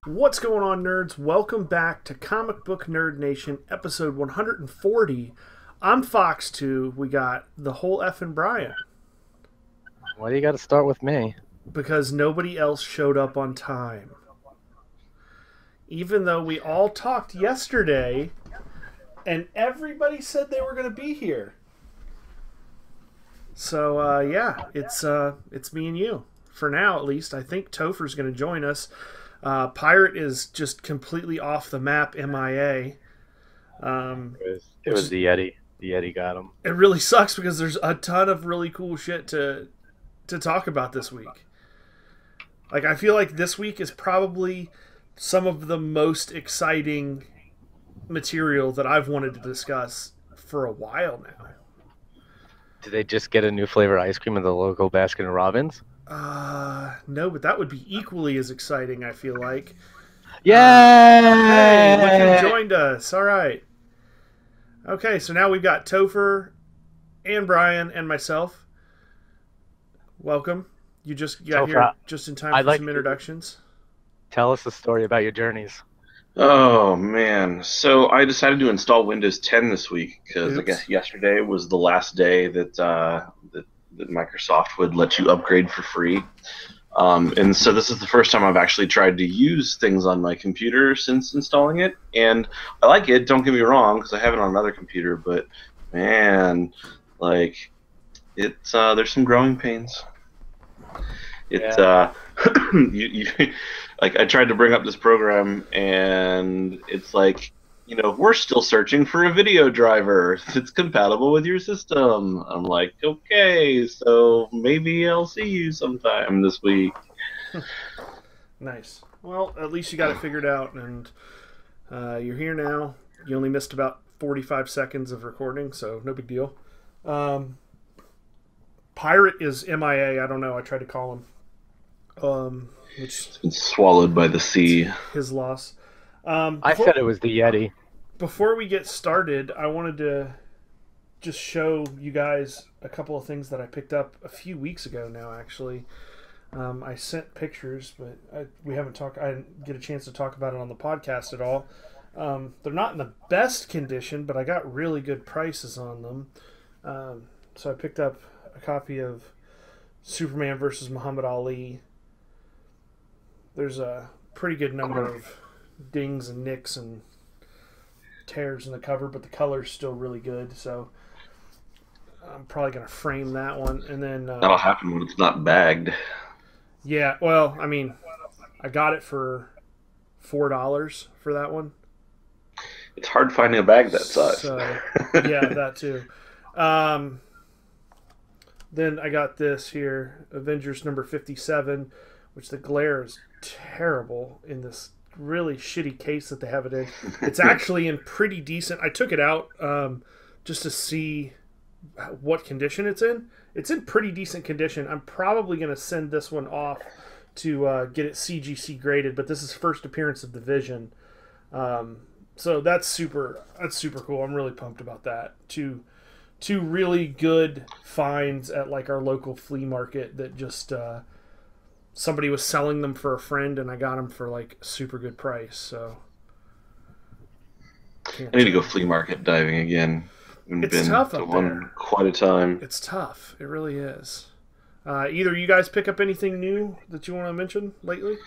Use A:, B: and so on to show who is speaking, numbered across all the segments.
A: What's going on, nerds? Welcome back to Comic Book Nerd Nation, episode 140. I'm Fox2. We got the whole effing Brian.
B: Why do you got to start with me?
A: Because nobody else showed up on time. Even though we all talked yesterday, and everybody said they were going to be here. So, yeah, it's me and you. For now, at least. I think Topher's going to join us. Pirate is just completely off the map, MIA.
B: It was the Yeti. The Yeti got him.
A: It really sucks because there's a ton of really cool shit to talk about this week. Like, I feel like this week is probably some of the most exciting material that I've wanted to discuss for a while now.
B: Did they just get a new flavor ice cream at the local Baskin Robbins?
A: No, but that would be equally as exciting, I feel like.
B: Yay!
A: Hey, look who joined us. All right. Okay, so now we've got Topher and Brian and myself. Welcome. You just got here just in time for some introductions.
B: Tell us the story about your journeys.
C: Oh man, so I decided to install Windows 10 this week because I guess yesterday was the last day that that Microsoft would let you upgrade for free. And so this is the first time I've actually tried to use things on my computer since installing it, and I like it. Don't get me wrong, because I have it on another computer, but man, like it's there's some growing pains. It's like I tried to bring up this program, and it's like, you know, we're still searching for a video driver that's compatible with your system. I'm like, okay, so maybe I'll see you sometime this week.
A: Nice. Well, at least you got it figured out, and you're here now. You only missed about 45 seconds of recording, so no big deal. Pirate is MIA. I don't know. I tried to call him. Which
C: it's been swallowed by the sea.
A: His loss.
B: I said it was the Yeti.
A: Before we get started, I wanted to just show you guys a couple of things that I picked up a few weeks ago now, actually. I sent pictures, but we haven't talked. I didn't get a chance to talk about it on the podcast at all. They're not in the best condition, but I got really good prices on them. So I picked up a copy of Superman versus Muhammad Ali. There's a pretty good number of dings and nicks and tears in the cover, but the color's still really good, so I'm probably going to frame that one. And then
C: that'll happen when it's not bagged.
A: Yeah, well, I mean, I got it for $4 for that one.
C: It's hard finding a bag that size.
A: So, yeah, that too. Then I got this here, Avengers number 57, which the glare is terrible in this really shitty case that they have it in. It's actually in pretty decent. I took it out just to see what condition it's in. It's in pretty decent condition. I'm probably going to send this one off to get it CGC graded, but this is first appearance of the Vision. So that's super cool. I'm really pumped about that. Two really good finds at like our local flea market that just somebody was selling them for a friend, and I got them for like a super good price. So
C: I need to go flea market diving again.
A: It's tough up there.
C: Quite a time.
A: It's tough. It really is. Either you guys pick up anything new that you want to mention lately?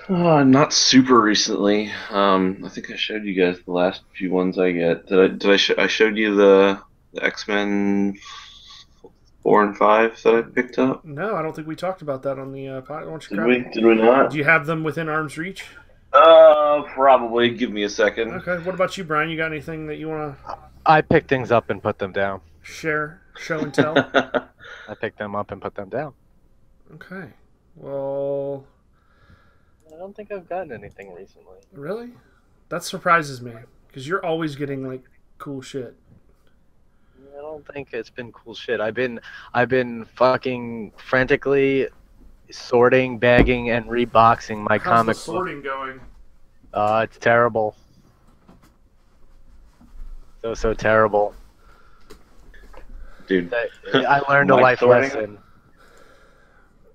C: Not super recently. I think I showed you guys the last few ones I get. I showed you the X-Men 4 and 5 that I picked up?
A: No, I don't think we talked about that on the podcast.
C: Did we not?
A: Do you have them within arm's reach?
C: Probably. Give me a second.
A: Okay. What about you, Brian? You got anything that you want to...
B: I picked things up and put them down.
A: Share, show and tell?
B: I picked them up and put them down.
A: Okay. Well...
B: I don't think I've gotten anything recently.
A: Really? That surprises me, because you're always getting, like, cool shit.
B: I don't think it's been cool shit. I've been fucking frantically sorting, bagging, and reboxing my comic book.
A: How's the sorting going?
B: It's terrible. So terrible.
C: Dude,
B: I learned a life lesson.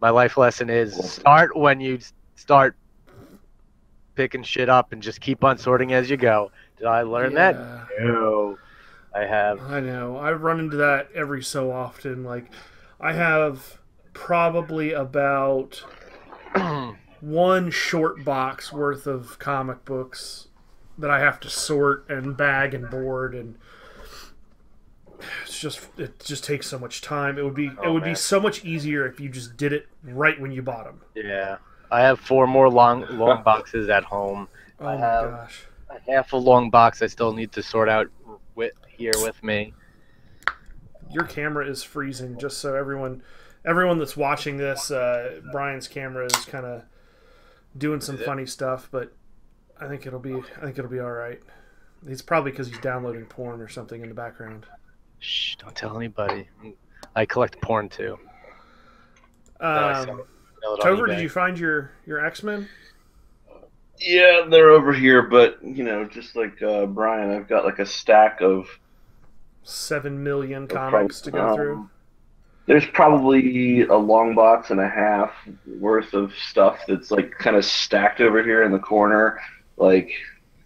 B: My life lesson is start when you start picking shit up and just keep on sorting as you go. Did I learn that? No. I have.
A: I know. I run into that every so often. Like, I have probably about one short box worth of comic books that I have to sort and bag and board, and it just takes so much time. It would be so much easier if you just did it right when you bought them.
B: Yeah, I have 4 more long boxes at home.
A: Oh
B: I
A: my
B: have
A: gosh.
B: a half a long box I still need to sort out here with me.
A: Your camera is freezing. Just so everyone that's watching this, Brian's camera is kind of doing some funny stuff, but I think it'll be all right. It's probably because he's downloading porn or something in the background.
B: Shh! Don't tell anybody. I collect porn too.
A: Tover, did you find your X-Men?
C: Yeah, they're over here, but just like Brian, I've got like a stack of
A: 7 million comics to go through.
C: There's probably a long box and a half worth of stuff that's like kind of stacked over here in the corner, like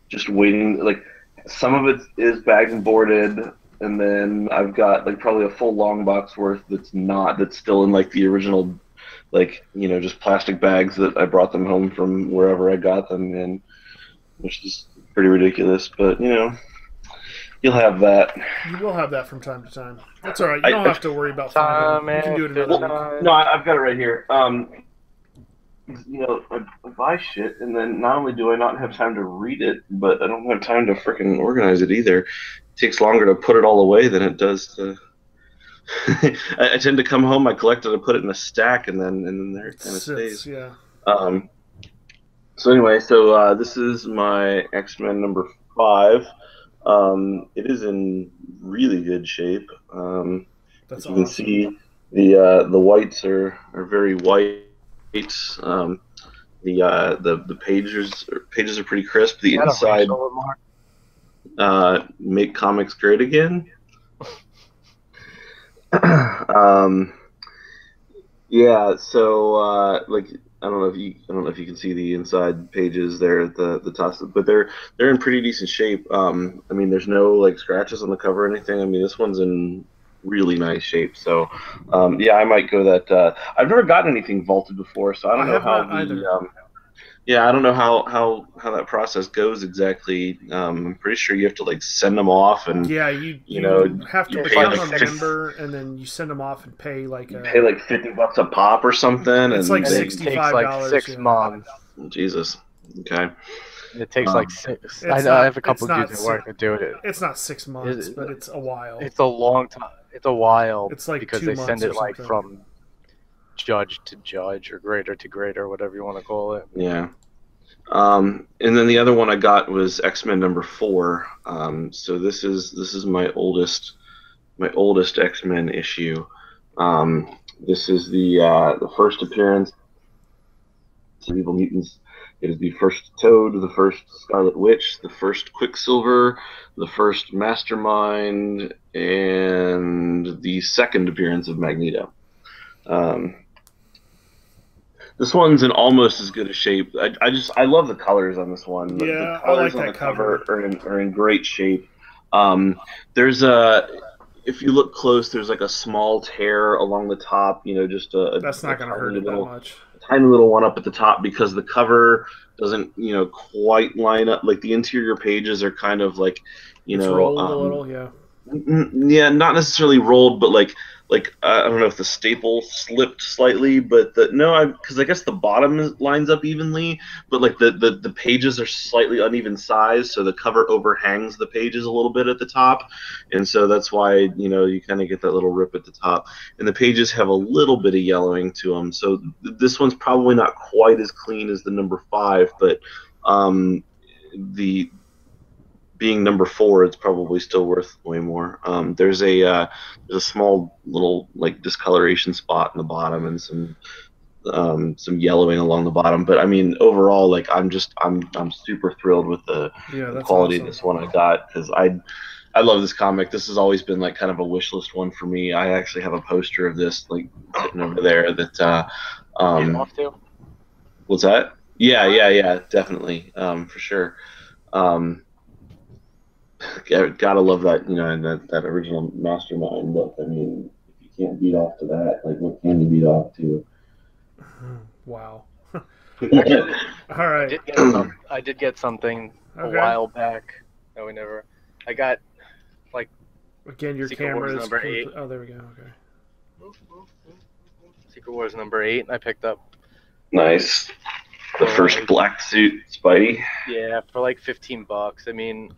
C: just waiting. Like some of it is bagged and boarded, and then I've got like probably a full long box worth that's still in like the original, like just plastic bags that I brought them home from wherever I got them in, which is pretty ridiculous. But you'll have that.
A: You will have that from time to time. That's all right. You don't have to worry about finding it. You can do it another week.
C: No, I've got it right here. I buy shit, and then not only do I not have time to read it, but I don't have time to freaking organize it either. It takes longer to put it all away than it does to. I tend to come home, I collect it, I put it in a stack, and then there it kind of stays.
A: Yeah.
C: So anyway, this is my X-Men number 5. It is in really good shape.
A: That's
C: you can see the whites are very white. The pages are pretty crisp. The inside, make comics great again. Yeah. So like I don't know if you can see the inside pages there at the top, but they're in pretty decent shape. I mean, there's no like scratches on the cover or anything. I mean, this one's in really nice shape. So yeah, I might go that. I've never gotten anything vaulted before, so I don't know how yeah, I don't know how that process goes exactly. I'm pretty sure you have to like send them off, and
A: yeah, you have to become a member, and then you send them off and pay like
C: $50 a pop or something.
A: It's
C: and
A: like $65.
B: Like 6 months.
C: Jesus. Okay.
B: It takes like 6. I have a couple of dudes at work that do it.
A: It's not 6 months, but it's a while.
B: It's a long time. It's a while.
A: It's like
B: because
A: 2
B: they
A: months
B: send it
A: or
B: like
A: something.
B: from judge to judge or grader to grader, whatever you want to call it.
C: Yeah. And then the other one I got was X-Men number 4. So this is my oldest X-Men issue. This is the first appearance of Evil Mutants. It is the first Toad, the first Scarlet Witch, the first Quicksilver, the first Mastermind, and the second appearance of Magneto. This one's in almost as good a shape. I love the colors on this one.
A: Yeah,
C: the colors
A: I like that cover.
C: are in great shape. If you look close, there's like a small tear along the top. Just
A: that's not going to hurt it that much.
C: Tiny little one up at the top because the cover doesn't quite line up. Like the interior pages are kind of like
A: it's rolled a little, yeah.
C: Yeah, not necessarily rolled, but like I don't know if the staple slipped slightly, but because I guess the bottom lines up evenly, but like the pages are slightly uneven size, so the cover overhangs the pages a little bit at the top, and so that's why you kind of get that little rip at the top, and the pages have a little bit of yellowing to them. So this one's probably not quite as clean as the number 5, but the being number 4, it's probably still worth way more. There's a small little like discoloration spot in the bottom and some yellowing along the bottom, but I mean overall, like I'm super thrilled with the quality of this one I got, because I love this comic. This has always been like kind of a wish list one for me. I actually have a poster of this like sitting over there that
B: you off to?
C: What's that? Yeah, definitely, for sure. Um, gotta love that, and that original Mastermind book. I mean, if you can't beat off to that, like, what can you beat off to?
A: Wow.
B: Actually,
A: All right.
B: I did get something a
A: Okay.
B: while back. No, we never. I got like
A: Again, your
B: Secret Wars
A: camera is.
B: #8.
A: Oh, there we go. Okay.
B: Secret Wars #8. I picked up.
C: Nice. The
B: for
C: first
B: like-
C: black suit Spidey.
B: Yeah, for like $15. I mean,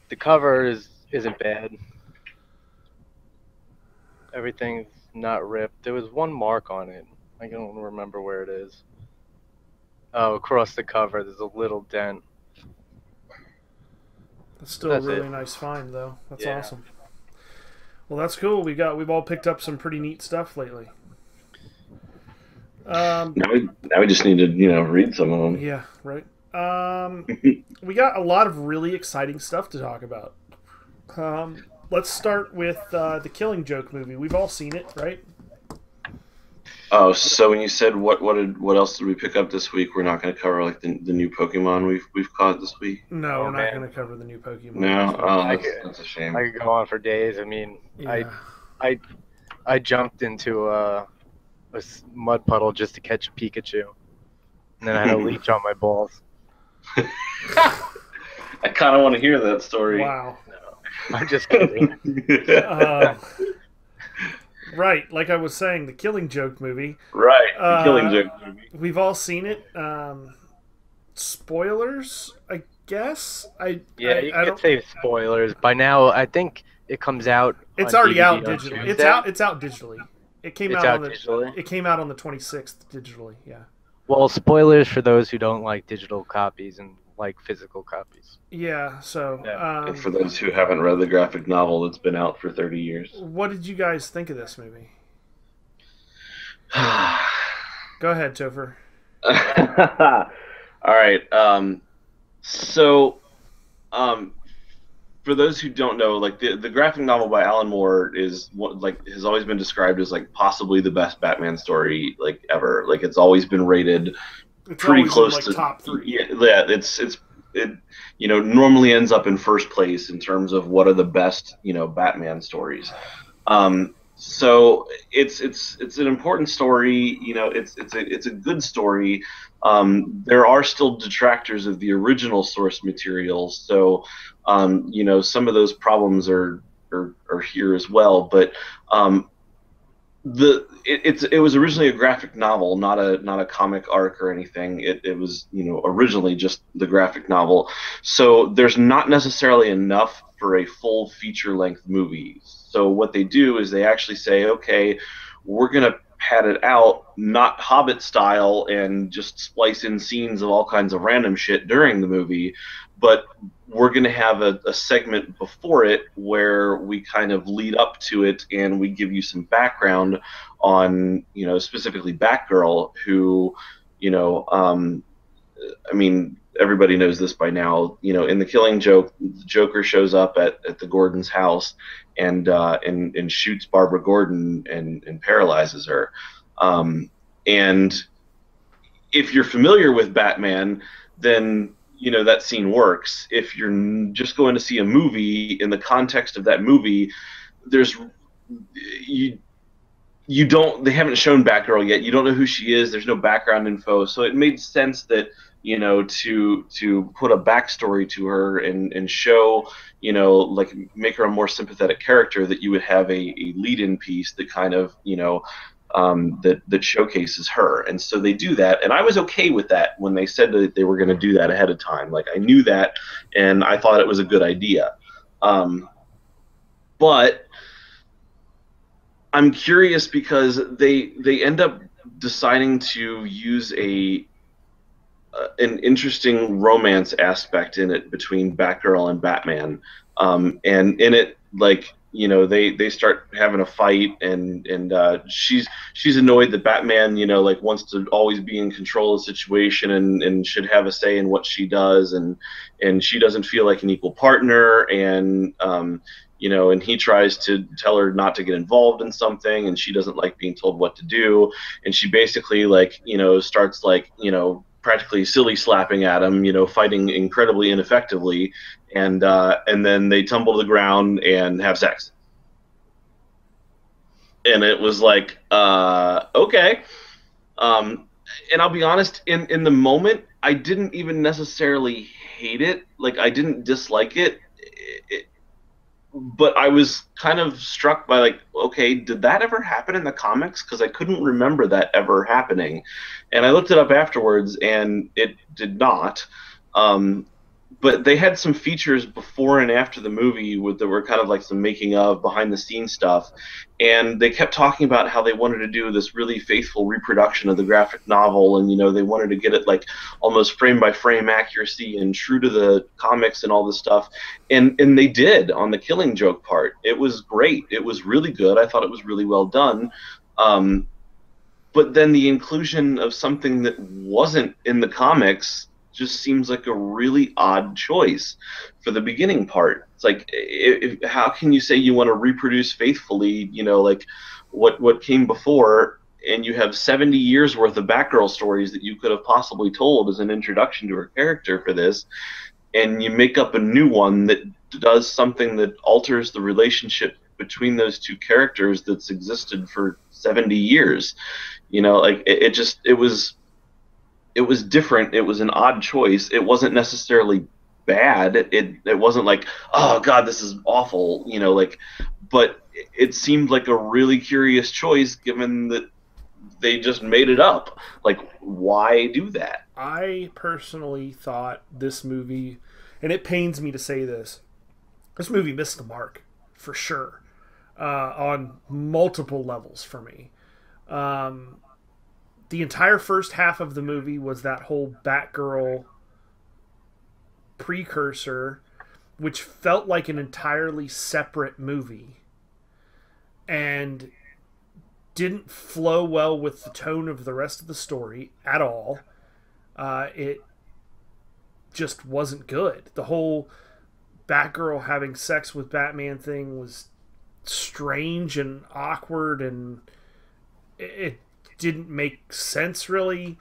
B: the cover isn't bad. Everything's not ripped. There was one mark on it. I don't remember where it is. Oh, across the cover, there's a little dent.
A: That's still
B: That's
A: a really
B: it.
A: nice find, though. That's
B: Yeah.
A: awesome. Well, that's cool. We've all picked up some pretty neat stuff lately.
C: Now we just need to, read some of them.
A: Yeah, right. We got a lot of really exciting stuff to talk about. Let's start with the Killing Joke movie. We've all seen it, right?
C: Oh, so when you said what else did we pick up this week? We're not going to cover like the new Pokemon we've caught this week.
A: No,
B: Oh,
A: we're not
B: man.
A: going to cover the new Pokemon.
C: No,
B: I
C: that's a shame.
B: I could go on for days. I mean,
A: Yeah.
B: I jumped into a mud puddle just to catch a Pikachu, and then I had a leech on my balls.
C: I kind of want to hear that story.
A: Wow.
B: I'm just kidding.
A: Right, like I was saying, the Killing Joke movie.
C: Right, the Killing Joke movie.
A: We've all seen it. Spoilers, I guess.
B: You
A: I
B: could
A: don't.
B: say spoilers. By now, I think it comes out.
A: It's
B: on
A: already
B: DVD
A: out
B: on
A: digitally.
B: Tuesday.
A: It's out digitally. It came
B: It's
A: out
B: out
A: on the.
B: digitally.
A: It came out on the 26th digitally. Yeah.
B: Well, spoilers for those who don't like digital copies and like physical copies.
A: Yeah. So.
B: Yeah.
C: And for those who haven't read the graphic novel that's been out for 30 years.
A: What did you guys think of this movie? Go ahead, Topher.
C: All right. So, for those who don't know, like the graphic novel by Alan Moore is has always been described as like possibly the best Batman story like ever. Like it's always been rated
A: It's
C: pretty
A: always
C: close
A: in,
C: to
A: top 3.
C: Yeah, it normally ends up in first place in terms of what are the best Batman stories. So it's an important story. It's a good story. There are still detractors of the original source material, so some of those problems are here as well. But it was originally a graphic novel, not a comic arc or anything. It was originally just the graphic novel. So there's not necessarily enough for a full feature-length movie. So what they do is they actually say, okay, we're gonna pad it out, not Hobbit style, and just splice in scenes of all kinds of random shit during the movie, but we're going to have a segment before it where we kind of lead up to it and we give you some background on, specifically Batgirl, who, I mean, everybody knows this by now. In the Killing Joke, the Joker shows up at the Gordon's house and shoots Barbara Gordon and paralyzes her. And if you're familiar with Batman, then that scene works. If you're just going to see a movie, in the context of that movie, they haven't shown Batgirl yet. You don't know who she is. There's no background info. So it made sense that, to put a backstory to her and show, like make her a more sympathetic character, that you would have a lead-in piece that kind of, that showcases her. And so they do that. And I was okay with that when they said that they were going to do that ahead of time. Like, I knew that, and I thought it was a good idea. But I'm curious because they end up deciding to use an interesting romance aspect in it between Batgirl and Batman. And in it, like, they start having a fight, and she's annoyed that Batman, like, wants to always be in control of the situation and should have a say in what she does, and she doesn't feel like an equal partner, and you know, and he tries to tell her not to get involved in something, and she doesn't like being told what to do, and she basically, like, you know, starts, like, you know, practically silly slapping at him, you know, fighting incredibly ineffectively, and then they tumble to the ground and have sex. And it was like, okay. And I'll be honest, in the moment, I didn't even necessarily hate it. Like, I didn't dislike it, but I was kind of struck by, like, okay, did that ever happen in the comics? Because I couldn't remember that ever happening. And I looked it up afterwards, and it did not. But they had some features before and after the movie that were kind of like some making of, behind the scenes stuff, and they kept talking about how they wanted to do this really faithful reproduction of the graphic novel, and, you know, they wanted to get it like almost frame by frame accuracy and true to the comics and all this stuff, and they did on the Killing Joke part. It was great. It was really good. I thought it was really well done. But then the inclusion of something that wasn't in the comics just seems like a really odd choice for the beginning part. It's like, how can you say you want to reproduce faithfully, you know, like what came before, and you have 70 years worth of Batgirl stories that you could have possibly told as an introduction to her character for this, and you make up a new one that does something that alters the relationship between those two characters that's existed for 70 years. You know, like, it was different. It was an odd choice. It wasn't necessarily bad. It wasn't like, oh God, this is awful, you know, like, but it seemed like a really curious choice given that they just made it up. Like, why do that?
A: I personally thought this movie, and it pains me to say this movie missed the mark for sure, on multiple levels for me. The entire first half of the movie was that whole Batgirl precursor, which felt like an entirely separate movie and didn't flow well with the tone of the rest of the story at all. It just wasn't good. The whole Batgirl having sex with Batman thing was strange and awkward, and it didn't make sense really.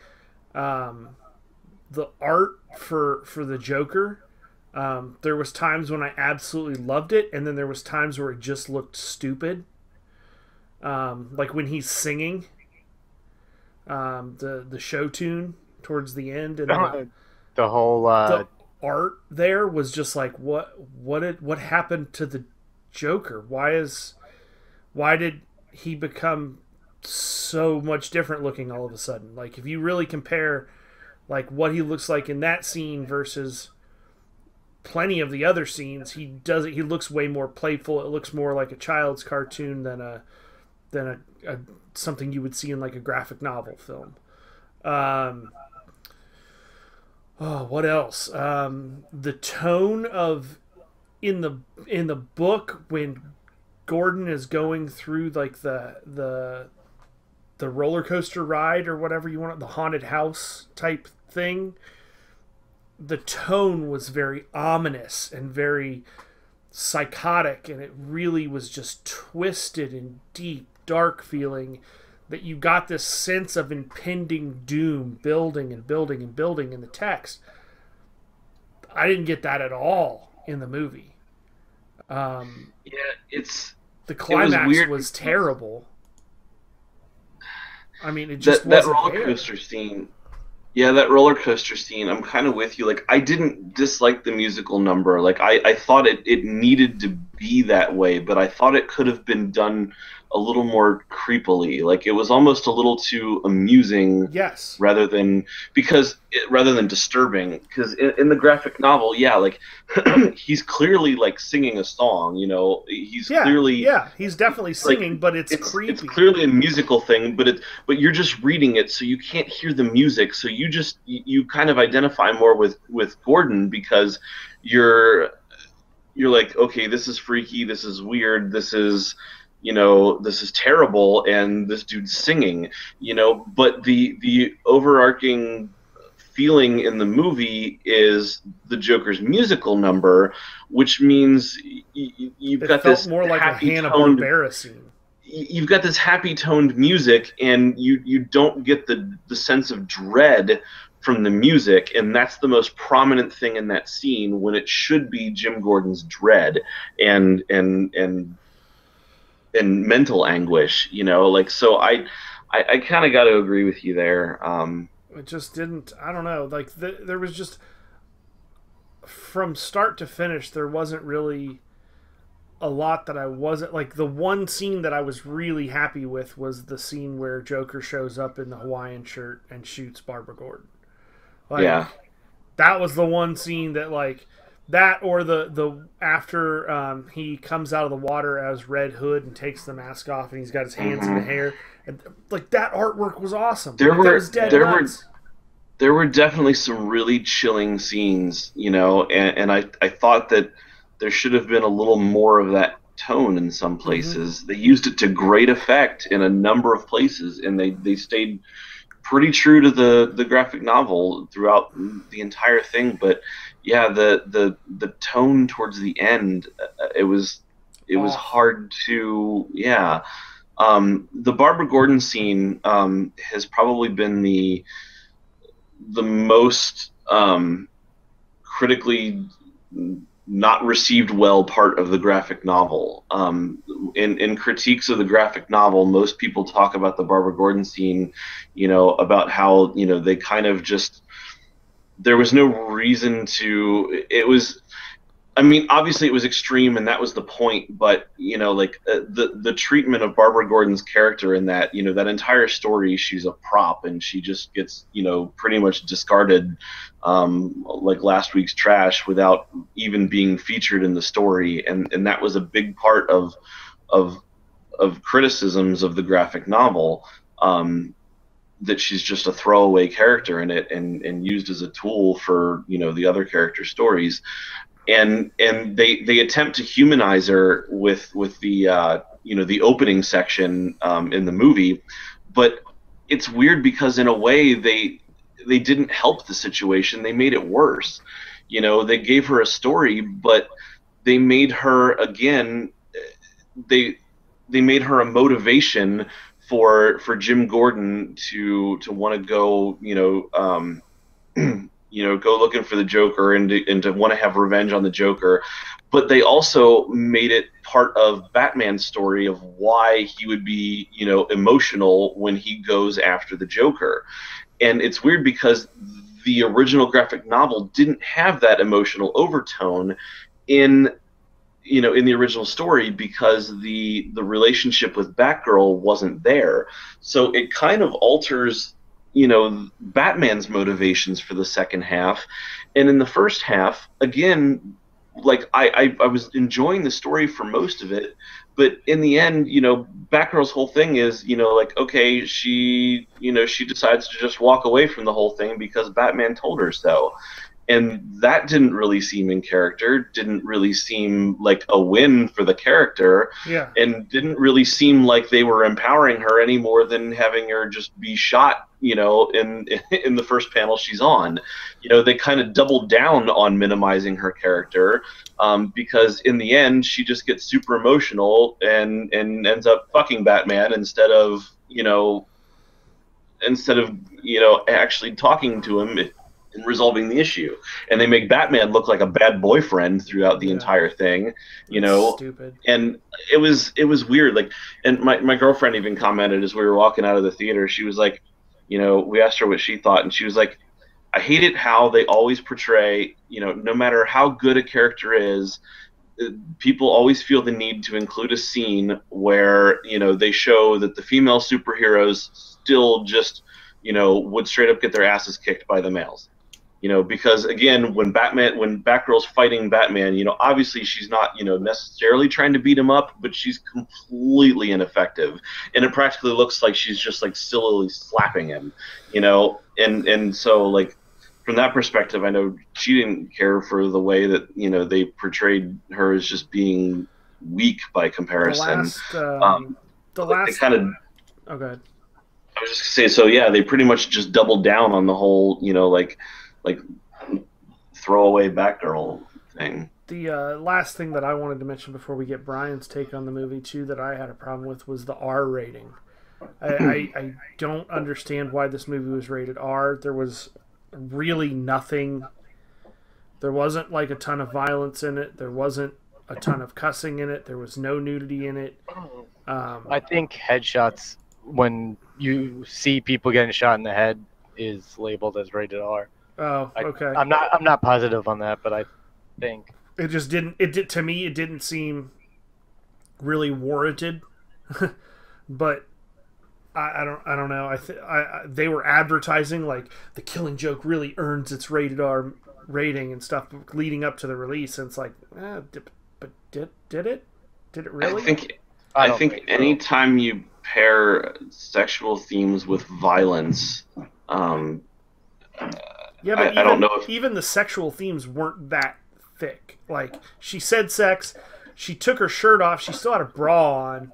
A: The art for the Joker, there was times when I absolutely loved it, and then there was times where it just looked stupid. Like when he's singing the show tune towards the end, and
B: the whole
A: the art there was just like, what happened to the Joker? Why did he become so much different looking all of a sudden? Like, if you really compare like what he looks like in that scene versus plenty of the other scenes, he looks way more playful. It looks more like a child's cartoon than a something you would see in like a graphic novel film. What else? The tone of in the book, when Gordon is going through like the roller coaster ride or whatever you want, the haunted house type thing, the tone was very ominous and very psychotic, and it really was just twisted and deep, dark feeling, that you got this sense of impending doom building and building and building in the text. I didn't get that at all in the movie. The climax was terrible. I mean, it just
C: that
A: wasn't
C: roller coaster scene. Yeah, that roller coaster scene, I'm kind of with you. Like, I didn't dislike the musical number. Like, I thought it needed to be that way, but I thought it could have been done a little more creepily. Like, it was almost a little too amusing.
A: Yes.
C: Rather than disturbing. Because in the graphic novel, yeah, like, he's clearly, like, singing a song, you know. He's
A: definitely singing,
C: like,
A: but it's creepy.
C: It's clearly a musical thing, but you're just reading it, so you can't hear the music, so you kind of identify more with Gordon, because you're like, okay, this is freaky, this is weird, this is terrible, and this dude's singing, you know. But the overarching feeling in the movie is the Joker's musical number, which means you've got this
A: more like a
C: happy-toned
A: Hanna-Barbera scene.
C: You've got this happy-toned music, and you don't get the sense of dread from the music, and that's the most prominent thing in that scene, when it should be Jim Gordon's dread and mental anguish, you know. Like, so I kind of got to agree with you there.
A: It just didn't. I don't know. Like there was just, from start to finish, there wasn't really a lot that I wasn't like. The one scene that I was really happy with was the scene where Joker shows up in the Hawaiian shirt and shoots Barbara Gordon. Like,
C: yeah,
A: that was the one scene that, like, that, or the after he comes out of the water as Red Hood and takes the mask off and he's got his hands in the hair, and like, that artwork was awesome. There
C: were definitely some really chilling scenes, you know, and I thought that there should have been a little more of that tone in some places. They used it to great effect in a number of places, and they stayed pretty true to the graphic novel throughout the entire thing. But yeah, the tone towards the end, it was hard to, yeah. The Barbara Gordon scene has probably been the most critically not received well part of the graphic novel. In critiques of the graphic novel, most people talk about the Barbara Gordon scene, you know, about how, you know, they kind of just, there was no reason to, it was, I mean, obviously it was extreme and that was the point, but, you know, like the treatment of Barbara Gordon's character in that, you know, that entire story, she's a prop and she just gets, you know, pretty much discarded like last week's trash without even being featured in the story. And that was a big part of criticisms of the graphic novel, that she's just a throwaway character in it and used as a tool for, you know, the other character stories. And they attempt to humanize her with the you know, the opening section in the movie, but it's weird because in a way they didn't help the situation. They made it worse. You know, they gave her a story, but they made her, again, they made her a motivation for Jim Gordon to want to go, you know, you know, go looking for the Joker and to want to have revenge on the Joker. But they also made it part of Batman's story of why he would be, you know, emotional when he goes after the Joker. And it's weird because the original graphic novel didn't have that emotional overtone in, you know, in the original story, because the relationship with Batgirl wasn't there. So it kind of alters, you know, Batman's motivations for the second half. And in the first half, again, like, I was enjoying the story for most of it, but in the end, you know, Batgirl's whole thing is, you know, like, okay, she, you know, she decides to just walk away from the whole thing because Batman told her so. And that didn't really seem in character, didn't really seem like a win for the character,
A: yeah,
C: and didn't really seem like they were empowering her any more than having her just be shot, you know, in the first panel she's on. You know, they kind of doubled down on minimizing her character, because in the end she just gets super emotional and ends up fucking Batman instead of, you know, actually talking to him and resolving the issue. And they make Batman look like a bad boyfriend throughout the entire thing, you know.
A: Stupid.
C: And it was weird. Like, and my girlfriend even commented as we were walking out of the theater, she was like, you know, we asked her what she thought, and she was like, I hate it how they always portray, you know, no matter how good a character is, people always feel the need to include a scene where, you know, they show that the female superheroes still just, you know, would straight up get their asses kicked by the males. You know, because again, when Batgirl's fighting Batman, you know, obviously she's not, you know, necessarily trying to beat him up, but she's completely ineffective, and it practically looks like she's just like sillily slapping him, you know, and so, like, from that perspective, I know she didn't care for the way that, you know, they portrayed her as just being weak by comparison.
A: The last
C: they kind of.
A: Oh, go ahead.
C: I was just gonna say, so yeah, they pretty much just doubled down on the whole, like throwaway Batgirl thing.
A: The last thing that I wanted to mention before we get Brian's take on the movie too that I had a problem with was the R rating. I don't understand why this movie was rated R. There was really nothing. There wasn't like a ton of violence in it. There wasn't a ton of cussing in it. There was no nudity in it.
B: I think headshots, when you see people getting shot in the head, is labeled as rated R.
A: Oh, okay.
B: I'm not positive on that, but I think
A: it just didn't. It did to me. It didn't seem really warranted, but I don't know. They were advertising like The Killing Joke really earns its rated R rating and stuff leading up to the release, and it's like, but did it? Did it really?
C: I think anytime you pair sexual themes with violence,
A: yeah, but
C: I don't know if
A: even the sexual themes weren't that thick. Like, she said sex, she took her shirt off, she still had a bra on.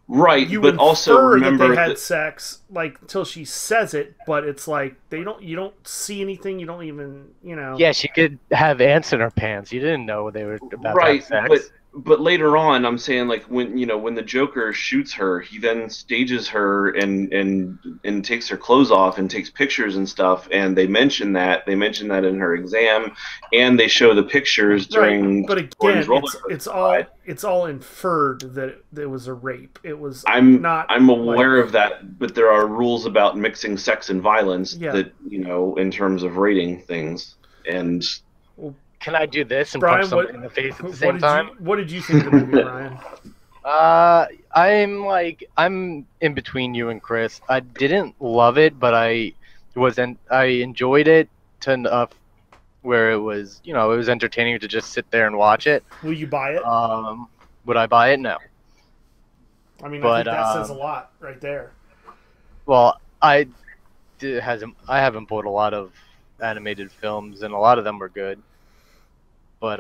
C: Right,
A: you
C: but also remember
A: that they had sex like until she says it, but it's like you don't see anything, you don't even, you know.
B: Yeah, she could have ants in her pants. You didn't know they were about to have sex.
C: But later on, I'm saying, like, when the Joker shoots her, he then stages her and takes her clothes off and takes pictures and stuff, and they mention that in her exam, and they show the pictures during.
A: Right. But again, it's all inferred that it was a rape. It was
C: I'm aware of that, but there are rules about mixing sex and violence that, in terms of rating things. And
B: can I do this and punch someone in the face at the same time?
A: What did you think of the movie, Ryan?
B: I'm in between you and Chris. I didn't love it, but I enjoyed it to enough where it was entertaining to just sit there and watch it.
A: Will you buy it?
B: Would I buy it? No.
A: I mean, I think that says a lot right there.
B: Well, I haven't bought a lot of animated films, and a lot of them were good. But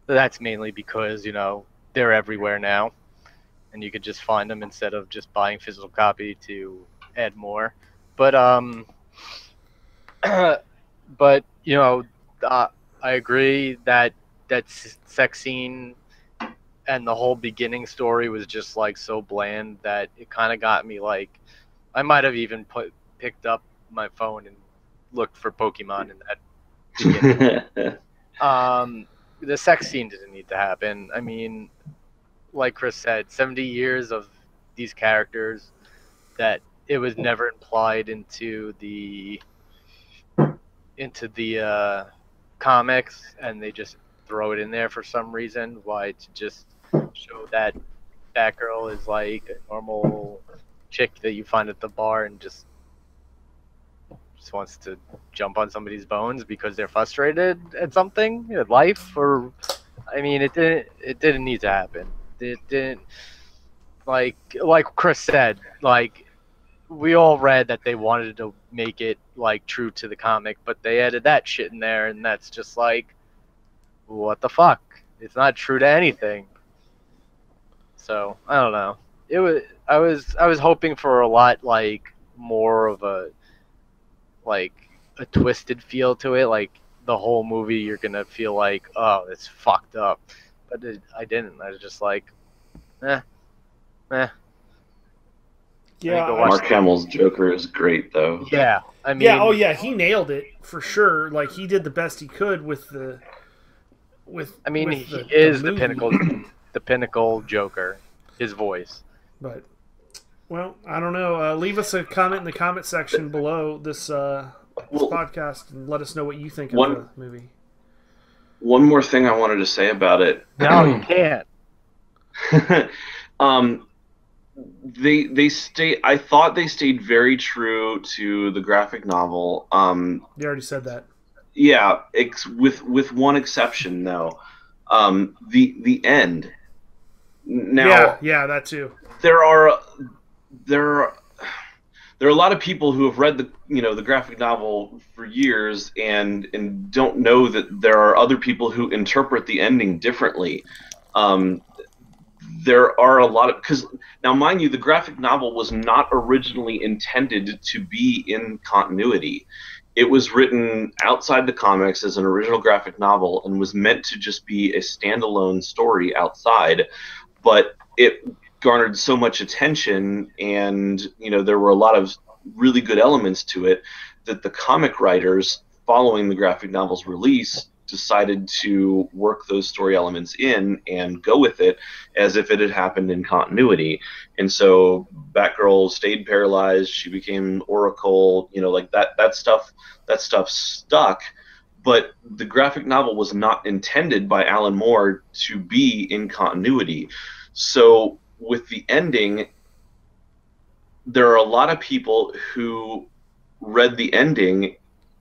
B: that's mainly because, they're everywhere now, and you could just find them instead of just buying physical copy to add more. But I agree that sex scene and the whole beginning story was just like so bland that it kind of got me like, I might have even picked up my phone and looked for Pokemon in that beginning. The sex scene didn't need to happen. I mean, like Chris said, 70 years of these characters that it was never implied into the comics, and they just throw it in there for some reason. Why? To just show that Batgirl is like a normal chick that you find at the bar and just wants to jump on somebody's bones because they're frustrated at something, at life, or I mean, it didn't need to happen. It didn't, like Chris said, like, we all read that they wanted to make it like true to the comic, but they added that shit in there, and that's just like, what the fuck? It's not true to anything. So I don't know. I was hoping for a lot like more of a twisted feel to it, like the whole movie you're gonna feel like, oh, it's fucked up, but I didn't. I was just like, eh.
A: Yeah,
C: Mark Hamill's Joker is great, though.
B: Yeah, I mean,
A: yeah, he nailed it for sure. Like, he did the best he could with the. I mean,
B: he is the pinnacle Joker. His voice.
A: But, well, I don't know. Leave us a comment in the comment section below this podcast and let us know what you think of the movie.
C: One more thing I wanted to say about it.
B: No, you can't.
C: I thought they stayed very true to the graphic novel.
A: You already said that.
C: Yeah, with one exception though. The end. Now,
A: yeah, that too.
C: There are a lot of people who have read the graphic novel for years and don't know that there are other people who interpret the ending differently. there are a lot of, because now mind you, the graphic novel was not originally intended to be in continuity. It was written outside the comics as an original graphic novel and was meant to just be a standalone story outside, but it garnered so much attention, and there were a lot of really good elements to it, that the comic writers, following the graphic novel's release, decided to work those story elements in and go with it as if it had happened in continuity. And so Batgirl stayed paralyzed, she became Oracle, like that stuff stuck. But the graphic novel was not intended by Alan Moore to be in continuity. So with the ending, there are a lot of people who read the ending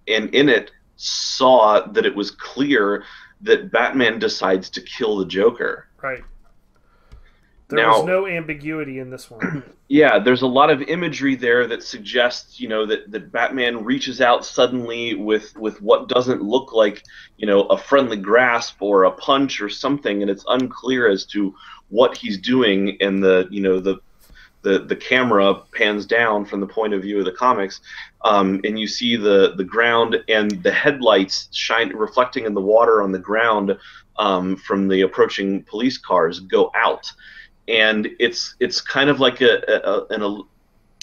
C: and in it saw that it was clear that Batman decides to kill the Joker.
A: Right. There was no ambiguity in this one.
C: Yeah, there's a lot of imagery there that suggests, that Batman reaches out suddenly with what doesn't look like, a friendly grasp or a punch or something, and it's unclear as to what he's doing, and the camera pans down from the point of view of the comics, and you see the ground and the headlights reflecting in the water on the ground from the approaching police cars go out, and it's kind of like a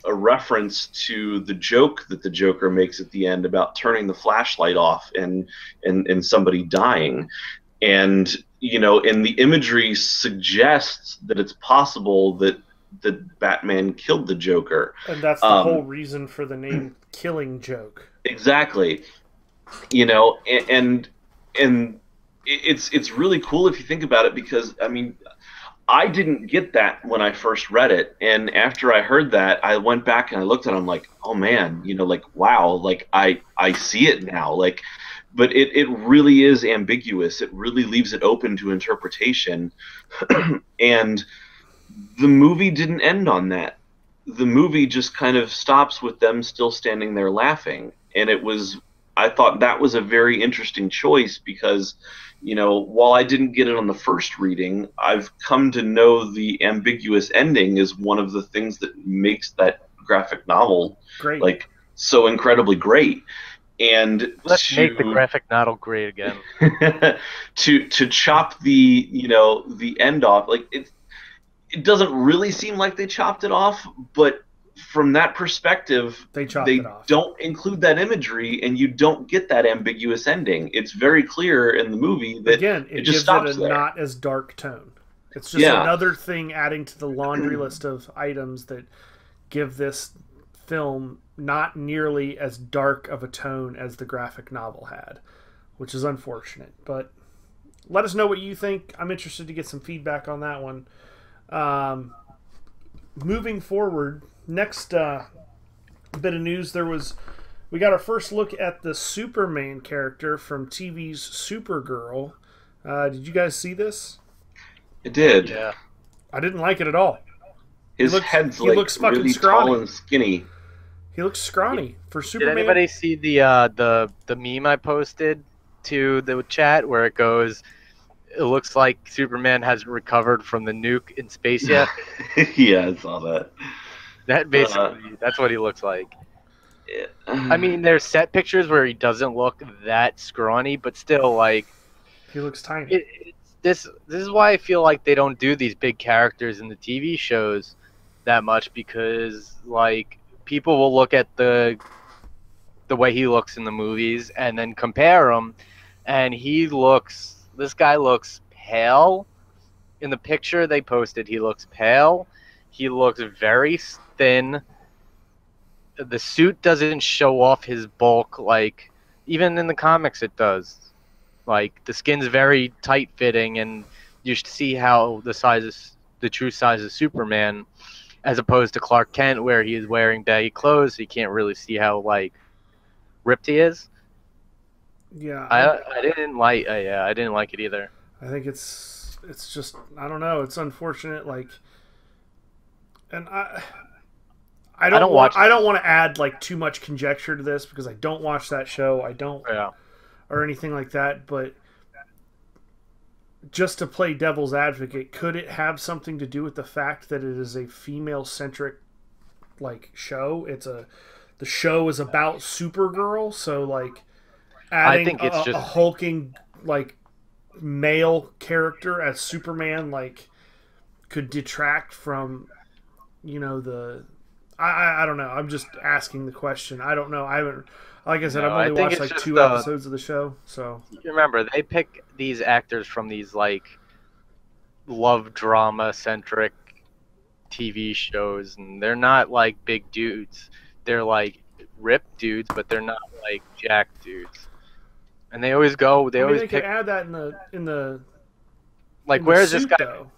C: reference to the joke that the Joker makes at the end about turning the flashlight off and somebody dying, and and the imagery suggests that it's possible that Batman killed the Joker.
A: And that's the whole reason for the name Killing Joke.
C: Exactly. And it's really cool if you think about it, because, I didn't get that when I first read it. And after I heard that, I went back and I looked at it, I'm like, oh man, wow, I see it now. But it really is ambiguous. It really leaves it open to interpretation. And the movie didn't end on that. The movie just kind of stops with them still standing there laughing. And I thought that was a very interesting choice, because, while I didn't get it on the first reading, I've come to know the ambiguous ending is one of the things that makes that graphic novel
A: great.
C: So incredibly great. And
B: let's make the graphic novel great again.
C: to chop the end off, it doesn't really seem like they chopped it off, but from that perspective,
A: they
C: it off. Don't include that imagery, and you don't get that ambiguous ending. It's very clear in the movie that
A: it
C: just
A: gives
C: stops
A: it a
C: there.
A: not as dark tone. It's just another thing adding to the laundry list of items that give this film not nearly as dark of a tone as the graphic novel had, which is unfortunate. But let us know what you think. I'm interested to get some feedback on that one. Moving forward, next bit of news, we got our first look at the Superman character from TV's Supergirl. Did you guys see this?
C: I did.
B: Yeah.
A: I didn't like it at all.
C: His head's looks really tall and skinny.
A: He looks scrawny for Superman.
B: Did anybody see the meme I posted to the chat where it goes, it looks like Superman hasn't recovered from the nuke in space yet?
C: Yeah, I saw that.
B: That basically, that's what he looks like. I mean, there's set pictures where he doesn't look that scrawny, but still,
A: he looks tiny.
B: This is why I feel like they don't do these big characters in the TV shows that much, because people will look at the way he looks in the movies and then compare him, and this guy looks pale. In the picture they posted, he looks pale. He looks very thin. The suit doesn't show off his bulk even in the comics it does. The skin's very tight fitting, and you should see how the true size of Superman, as opposed to Clark Kent, where he is wearing baggy clothes, so you can't really see how ripped he is.
A: Yeah,
B: I didn't like it either.
A: I think it's just, I don't know, it's unfortunate. And I don't want to add too much conjecture to this, because I don't watch that show. I don't or anything like that, but just to play devil's advocate, could it have something to do with the fact that it is a female centric like show? The show is about Supergirl, so like adding
B: I think it's
A: a hulking like male character as Superman like could detract from the I don't know. I'm just asking the question. I don't know. I haven't, like I said,
B: No,
A: I've only watched like 2 episodes of the show. So
B: remember, they pick these actors from these like love drama centric TV shows, and they're not like big dudes. They're like ripped dudes, but they're not like jacked dudes. And they always go. They always
A: they
B: pick.
A: could add that in the
B: Like,
A: in
B: where's
A: the
B: this
A: suit,
B: guy?
A: though.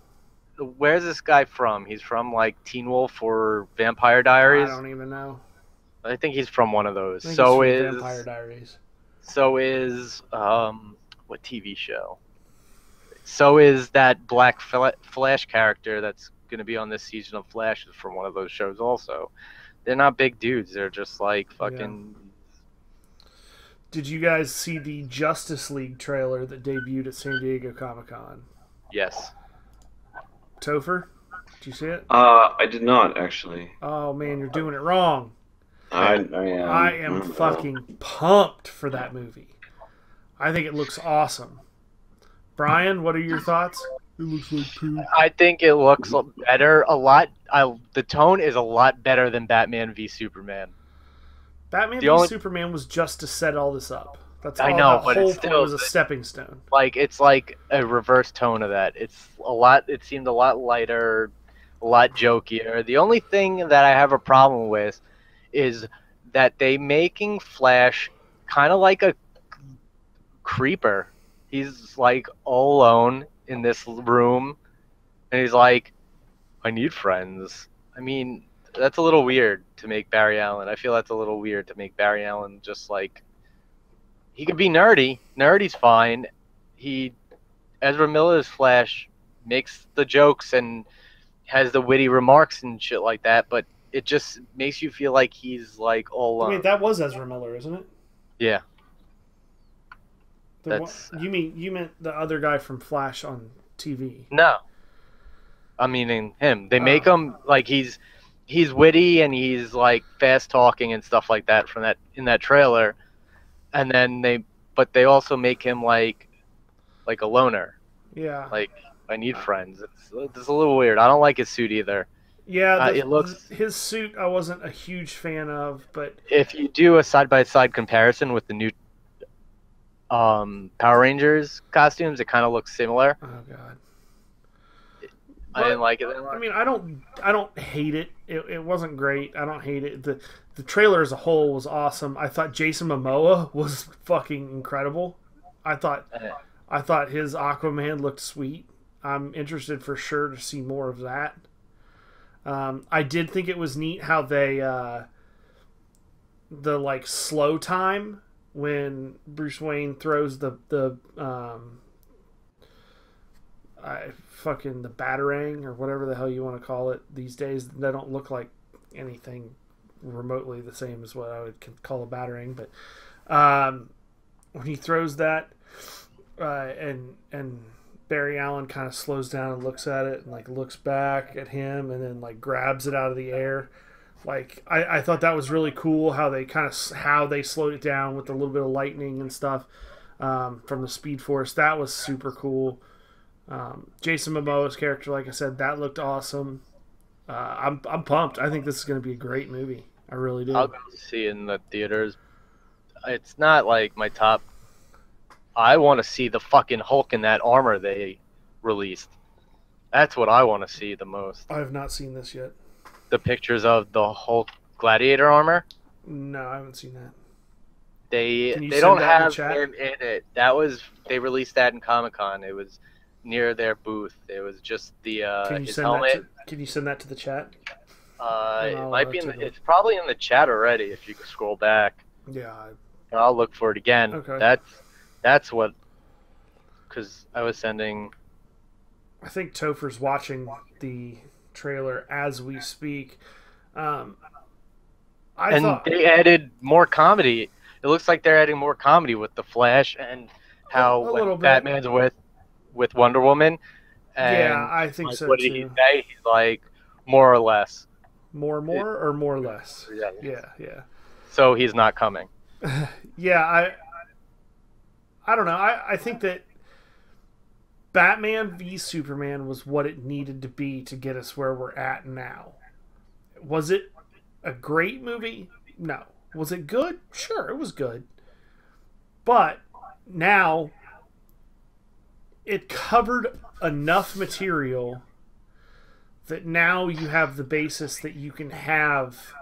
B: Where's this guy from? He's from like Teen Wolf or Vampire
A: I
B: Diaries.
A: don't even know.
B: I think he's from one of those.
A: I think
B: So
A: it's from
B: is
A: Vampire Diaries.
B: so is what TV show? So is that Black Flash character that's going to be on this season of Flash is from one of those shows also. They're not big dudes. They're just like fucking.
A: Did you guys see the Justice League trailer that debuted at San Diego Comic-Con?
B: Yes.
A: Topher, did you see it?
C: I did not actually.
A: Oh man, you're doing it wrong.
C: I
A: am fucking pumped for that movie. I think it looks awesome. Brian, what are your thoughts? It looks like poop.
B: I think it looks better a lot. The tone is a lot better than Batman v Superman.
A: Batman v Superman was just to set all this up. That's all.
B: I know,
A: the
B: but
A: whole
B: it's
A: point
B: still
A: was a stepping stone.
B: Like it's like a reverse tone of that. It's a lot. It seemed a lot lighter, a lot jokier. The only thing that I have a problem with is that they making Flash kind of like a creeper. He's like all alone in this room, and he's like, "I need friends." I mean, that's a little weird to make Barry Allen. I feel that's a little weird to make Barry Allen just like. He could be nerdy. Nerdy's fine. Ezra Miller's Flash makes the jokes and has the witty remarks and shit like that, but it just makes you feel like he's like all alone.
A: Wait, that was Ezra Miller, isn't it?
B: Yeah.
A: You meant the other guy from Flash on TV?
B: No. I'm meaning him. They make him like he's witty and he's like fast talking and stuff like that in that trailer. And then they also make him like a loner.
A: Yeah.
B: Like, I need friends. It's a little weird. I don't like his suit either.
A: Yeah,
B: it looks.
A: His suit I wasn't a huge fan of, but
B: if you do a side-by-side comparison with the new Power Rangers costumes, it kind of looks similar.
A: Oh god.
B: I didn't like it.
A: I mean, I don't hate it. It wasn't great. I don't hate it. The trailer as a whole was awesome. I thought Jason Momoa was fucking incredible. I thought his Aquaman looked sweet. I'm interested for sure to see more of that. I did think it was neat how they the like slow time when Bruce Wayne throws the the Batarang or whatever the hell you want to call it these days. They don't look like anything remotely the same as what I would call a Batarang, but when he throws that and Barry Allen kind of slows down and looks at it and like looks back at him and then like grabs it out of the air. Like I thought that was really cool how they slowed it down with a little bit of lightning and stuff from the Speed Force. That was super cool. Jason Momoa's character, like I said, that looked awesome. I'm pumped. I think this is going to be a great movie. I really do.
B: I'll go see it in the theaters. It's not like my top. I want to see the fucking Hulk in that armor they released. That's what I want to see the most.
A: I have not seen this yet.
B: The pictures of the Hulk Gladiator armor.
A: No, I haven't seen that.
B: They don't have him in it. They released that in Comic-Con. It was near their booth. It was just his helmet.
A: Can you send that to the chat?
B: It might be it's probably in the chat already if you could scroll back.
A: Yeah.
B: I'll look for it again.
A: Okay.
B: That's what, because I was sending.
A: I think Topher's watching the trailer as we speak.
B: They added more comedy. It looks like they're adding more comedy with the Flash and how when Batman's with. with Wonder Woman. And
A: Yeah, I think
B: like,
A: so
B: what did he
A: too.
B: say? He's like, more or less.
A: More or more or less?
B: Yeah.
A: Yeah.
B: So he's not coming.
A: Yeah, I don't know. I think that Batman v Superman was what it needed to be to get us where we're at now. Was it a great movie? No. Was it good? Sure, it was good. But now it covered enough material that now you have the basis that you can have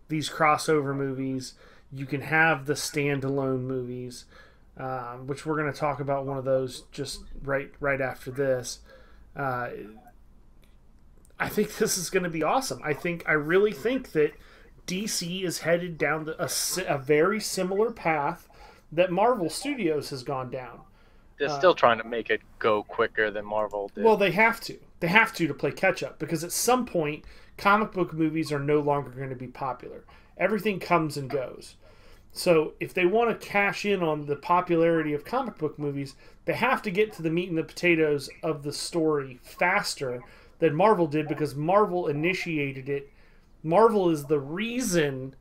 A: these crossover movies. You can have the standalone movies, which we're going to talk about one of those just right after this. I think this is going to be awesome. I really think that DC is headed down a very similar path that Marvel Studios has gone down.
B: They're still trying to make it go quicker than Marvel did.
A: Well, they have to. They have to play catch up, because at some point, comic book movies are no longer going to be popular. Everything comes and goes. So if they want to cash in on the popularity of comic book movies, they have to get to the meat and the potatoes of the story faster than Marvel did, because Marvel initiated it. Marvel is the reason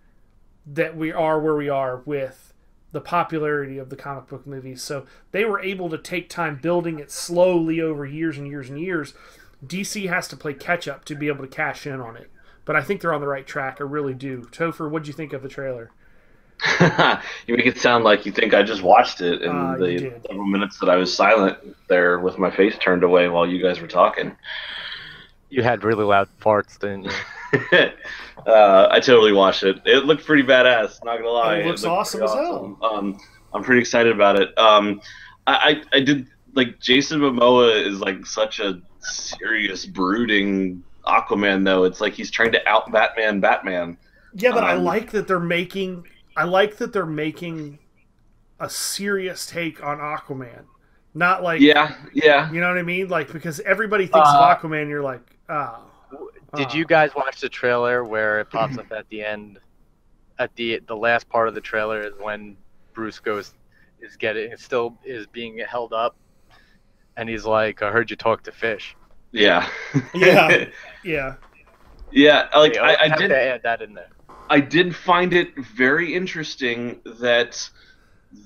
A: that we are where we are with the popularity of the comic book movies. So they were able to take time building it slowly over years and years and years. DC has to play catch up to be able to cash in on it. But I think they're on the right track. I really do. Topher, what'd you think of the trailer?
C: You make it sound like you think I just watched it in the several minutes that I was silent there with my face turned away while you guys were talking.
B: You had really loud farts, didn't you?
C: I totally watched it. It looked pretty badass, not gonna lie.
A: It looks awesome as hell.
C: I'm pretty excited about it. I did, like, Jason Momoa is like such a serious, brooding Aquaman, though. It's like he's trying to out Batman.
A: Yeah, but I like that they're making a serious take on Aquaman. Not like,
C: yeah.
A: You know what I mean? Like, because everybody thinks of Aquaman, you're like, oh.
B: Did you guys watch the trailer where it pops up at the end? At the last part of the trailer is when Bruce is being held up, and he's like, "I heard you talk to fish."
C: Yeah.
A: Yeah.
C: Like, I
B: did
C: did
B: add that in there.
C: I did find it very interesting that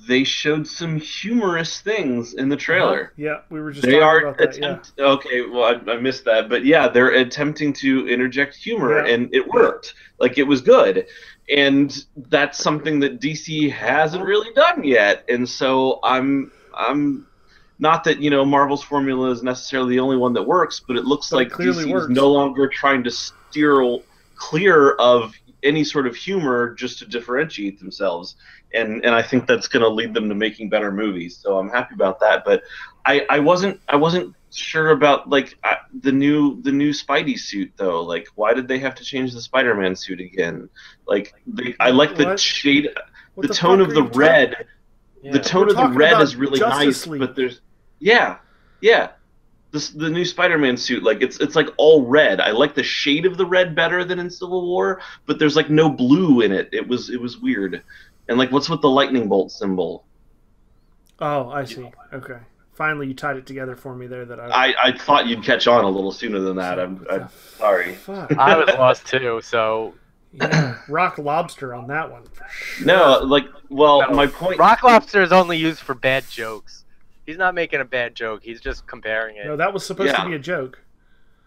C: they showed some humorous things in the trailer.
A: Yeah, we were just talking about that.
C: Okay, well, I missed that. But yeah, they're attempting to interject humor, and it worked. Like, it was good. And that's something that DC hasn't really done yet. And so I'm not that, Marvel's formula is necessarily the only one that works, but it looks like DC is no longer trying to steer clear of any sort of humor just to differentiate themselves, and I think that's going to lead them to making better movies. So I'm happy about that. But I wasn't sure about, like, the new Spidey suit, though. Like, why did they have to change the Spider-Man suit again? Like, I like the shade, the tone of the red. Yeah. The tone of the red is really nice, but there's the new Spider-Man suit, like, it's like all red. I like the shade of the red better than in Civil War, but there's like no blue in it. It was weird. And like, what's with the lightning bolt symbol?
A: Oh, I see. Okay, finally you tied it together for me there.
C: I thought you'd catch on a little sooner than that. I'm sorry.
A: Fuck?
B: I was lost too. So
A: yeah, Rock Lobster on that one. For sure.
C: No, my point.
B: Rock Lobster is only used for bad jokes. He's not making a bad joke. He's just comparing it.
A: No, that was supposed to be a joke.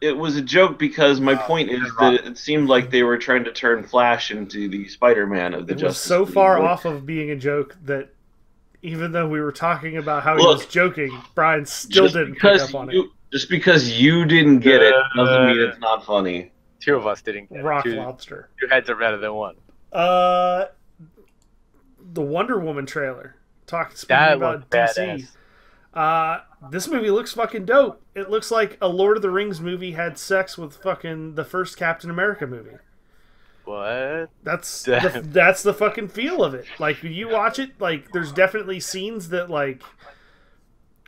C: It was a joke because my point is that it seemed like they were trying to turn Flash into the Spider-Man of the Justice League. It was
A: so far off of being a joke that even though we were talking about how he was joking, Brian still didn't pick up on it.
C: Just because you didn't get it doesn't mean it's not funny.
B: Two of us didn't get
A: Rock Lobster.
B: Two heads are better than one.
A: The Wonder Woman trailer. Speaking about DC. This movie looks fucking dope. It looks like a Lord of the Rings movie had sex with fucking the first Captain America movie.
B: What?
A: That's the fucking feel of it. Like, when you watch it, like, there's definitely scenes that, like,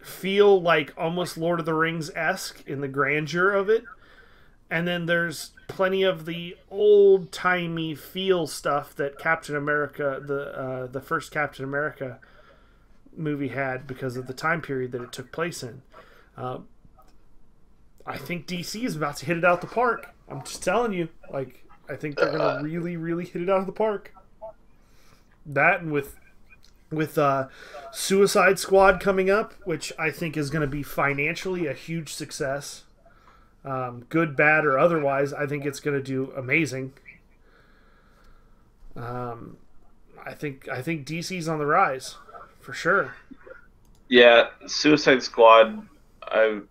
A: feel like almost Lord of the Rings-esque in the grandeur of it. And then there's plenty of the old-timey feel stuff that Captain America, the first Captain America movie had, because of the time period that it took place in. I think DC is about to hit it out the park. I'm just telling you. Like, I think they're going to really, really hit it out of the park. That and with Suicide Squad coming up, which I think is going to be financially a huge success. Good, bad, or otherwise, I think it's going to do amazing. I think DC's on the rise, for sure.
C: Yeah, Suicide Squad. It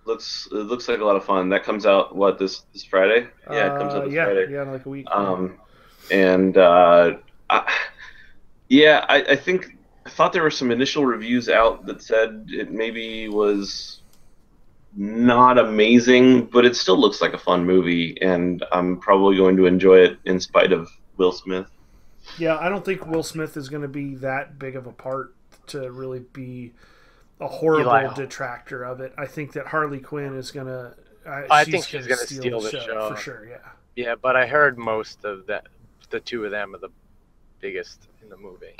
C: looks like a lot of fun. That comes out this Friday? Yeah, it comes out this Friday.
A: Yeah, in like a week.
C: I think I thought there were some initial reviews out that said it maybe was not amazing, but it still looks like a fun movie, and I'm probably going to enjoy it in spite of Will Smith.
A: Yeah, I don't think Will Smith is going to be that big of a part to really be a horrible detractor of it. I think that Harley Quinn is going to...
B: I think she's going to steal the show.
A: For sure, yeah.
B: Yeah, but I heard most of that. The two of them are the biggest in the movie.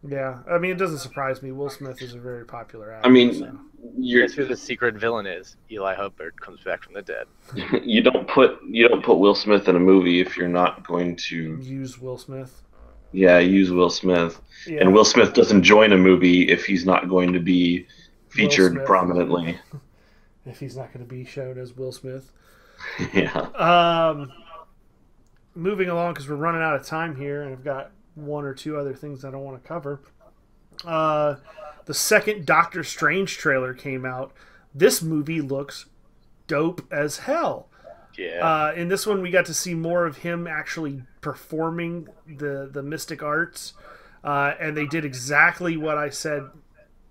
A: Yeah, I mean, it doesn't surprise me. Will Smith is a very popular actor.
C: I mean,
B: guess who the secret villain is? Eli Hubbard comes back from the dead.
C: You don't put Will Smith in a movie if you're not going to
A: use Will Smith.
C: Yeah, use Will Smith.
A: Yeah.
C: And Will Smith doesn't join a movie if he's not going to be featured prominently.
A: If he's not going to be shown as Will Smith.
C: Yeah.
A: Moving along, because we're running out of time here, and I've got one or two other things that I want to cover. The second Doctor Strange trailer came out. This movie looks dope as hell.
B: Yeah.
A: In this one, we got to see more of him actually performing the mystic arts, and they did exactly what I said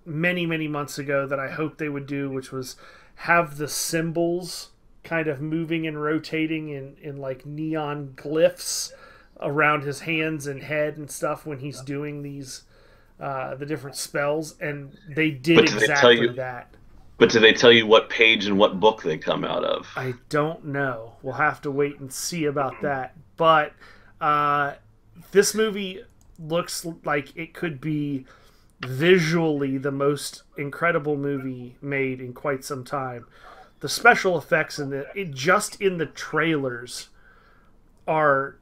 A: many, many months ago that I hoped they would do, which was have the symbols kind of moving and rotating in like neon glyphs around his hands and head and stuff when he's doing these the different spells, and they did exactly that.
C: But do they tell you what page and what book they come out of?
A: I don't know. We'll have to wait and see about that. But this movie looks like it could be visually the most incredible movie made in quite some time. The special effects in just in the trailers are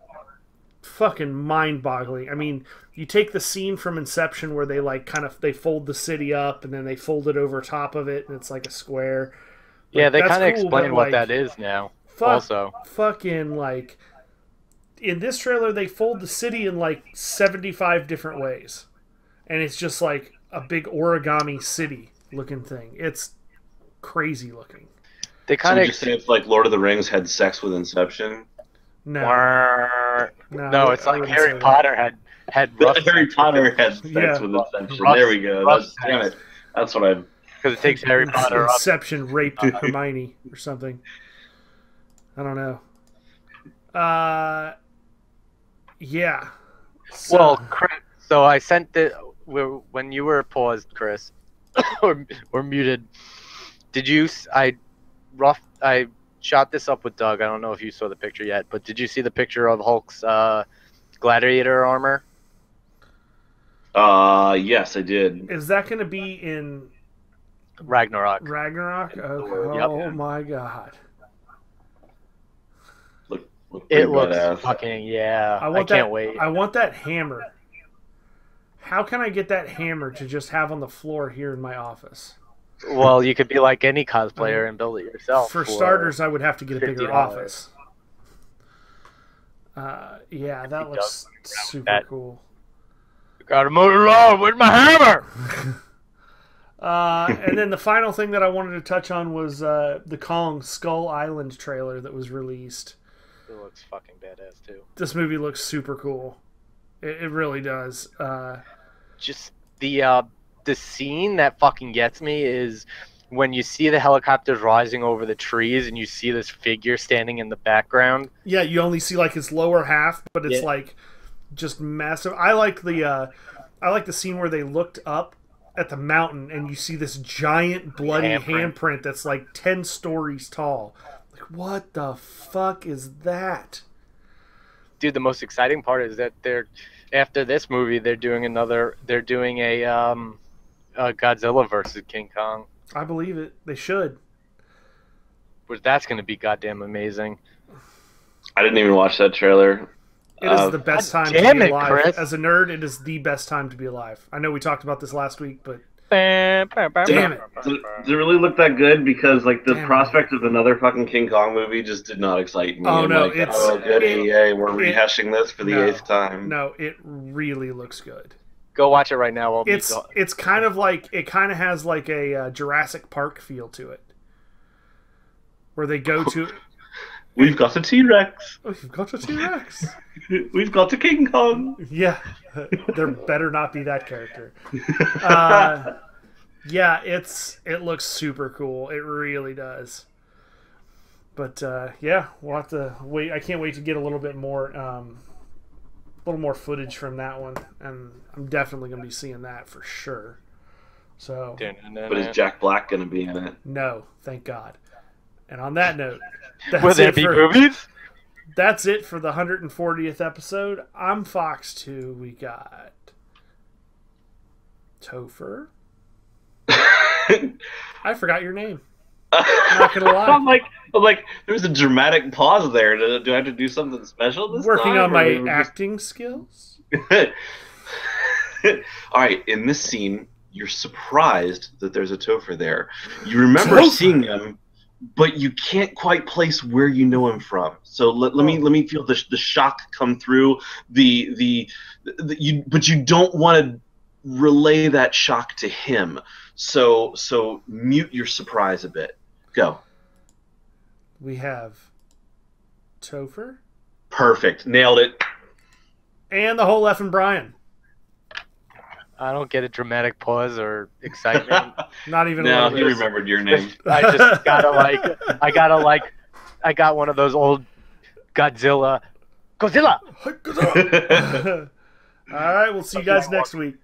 A: fucking mind-boggling. I mean, you take the scene from Inception where they they fold the city up and then they fold it over top of it and it's like a square.
B: Yeah, they kind of explain what that is now. Also,
A: fucking like in this trailer they fold the city in like 75 different ways, and it's just like a big origami city looking thing. It's crazy looking.
C: They kind of say it's like Lord of the Rings had sex with Inception.
A: No,
B: it's like Harry Potter had rough
C: Harry Potter had sex with Inception. There we go. That's what I.
B: Because it takes Harry Potter.
A: Inception raped Hermione or something. I don't know. Yeah.
B: Well, Chris, so I sent it when you were paused, Chris, or muted. Did you? I shot this up with Doug. I don't know if you saw the picture yet, but did you see the picture of Hulk's gladiator armor?
C: Yes, I did.
A: Is that going to be in
B: Ragnarok?
A: Oh my god.
B: It looks fucking I can't wait.
A: I want that hammer. How can I get that hammer to just have on the floor here in my office?
B: Well, you could be like any cosplayer and build it yourself.
A: For starters, I would have to get a bigger office. Yeah, that looks super cool.
B: You gotta move it along. Where's my hammer?
A: And then the final thing that I wanted to touch on was the Kong Skull Island trailer that was released.
B: It looks fucking badass too.
A: This movie looks super cool. It really does.
B: Just the scene that fucking gets me is when you see the helicopters rising over the trees and you see this figure standing in the background.
A: Yeah, you only see like its lower half, but it's like just massive. I like the scene where they looked up at the mountain and you see this giant bloody handprint that's like 10 stories tall. Like, what the fuck is that?
B: Dude, the most exciting part is that after this movie they're doing a Godzilla versus King Kong.
A: I believe it. They should.
B: But that's going to be goddamn amazing.
C: I didn't even watch that trailer.
A: It is the best time to
B: damn
A: be
B: it,
A: alive.
B: Chris.
A: As a nerd, it is the best time to be alive. I know we talked about this last week, but
B: Damn
A: it.
C: Does it really look that good? Because like the
A: Damn it.
C: prospect of another fucking King Kong movie just did not excite me.
A: Oh,
C: I'm
A: no,
C: like,
A: it's-
C: oh goody, yay, we're
A: it-
C: rehashing this for the
A: no,
C: 8th time.
A: No, it really looks good.
B: Go watch it right now. While
A: It's kind of like it kind of has like a Jurassic Park feel to it, where they go to.
C: We've got a T-Rex.
A: Oh, you've got a T-Rex.
C: We've got a King Kong.
A: Yeah, there better not be that character. Yeah, it looks super cool. It really does. But yeah, we'll have to wait. I can't wait to get a little bit more, footage from that one, and I'm definitely going to be seeing that for sure. So
C: But is Jack Black going to be in it?
A: no, thank God. And on that note,
B: Will there be movies?
A: That's it for the 140th episode. I'm Fox 2. We got Topher. I forgot your name. I'm not gonna lie.
C: I'm like, there's a dramatic pause there. Do I have to do something special this
A: Working
C: time?
A: on my
C: or-
A: acting skills.
C: All right, in this scene, you're surprised that there's a Topher there. You remember
A: Topher?
C: seeing him, but you can't quite place where you know him from. So let me feel the shock come through. But you don't want to relay that shock to him. So mute your surprise a bit. Go.
A: We have Topher
C: Perfect. Nailed it.
A: and the whole effing Brian.
B: I don't get a dramatic pause or excitement.
A: Not even
C: Now
A: one of
C: he
A: those.
C: remembered your name.
B: I just I got one of those old Godzilla.
A: All right, we'll see you guys next week.